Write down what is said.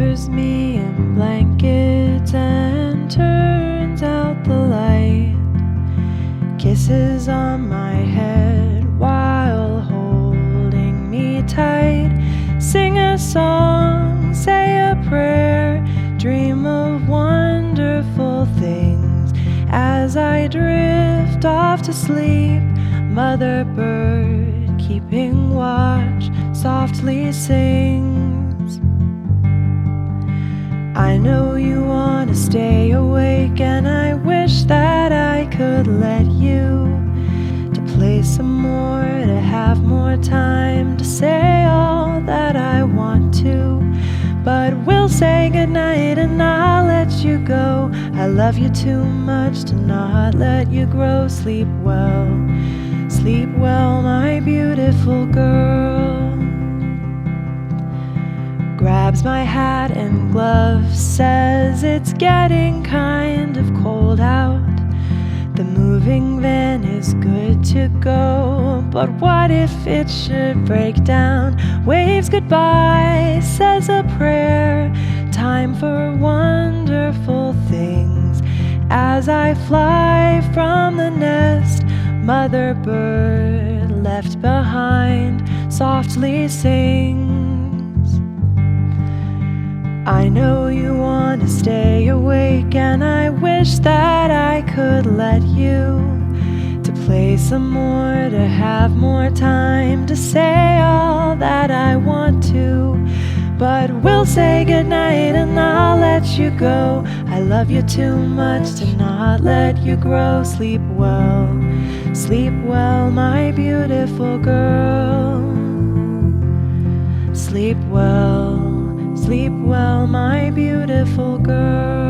comforts me in blankets and turns out the light. Kisses on my head while holding me tight. Sing a song, say a prayer, dream of wonderful things. As I drift off to sleep, mother bird keeping watch softly sings. I know you want to stay awake, and I wish that I could let you, to play some more, to have more time to say all that I want to. But we'll say goodnight and I'll let you go. I love you too much to not let you grow. Sleep well, my beautiful girl. Grabs my hat and gloves, says it's getting kind of cold out. The moving van is good to go, but what if it should break down? Waves goodbye, says a prayer, time for wonderful things. As I fly from the nest, mother bird left behind softly sings. I know you want to stay awake, and I wish that I could let you, to play some more, to have more time to say all that I want to. But we'll say goodnight and I'll let you go. I love you too much to not let you grow. Sleep well, my beautiful girl. Sleep well, my beautiful girl.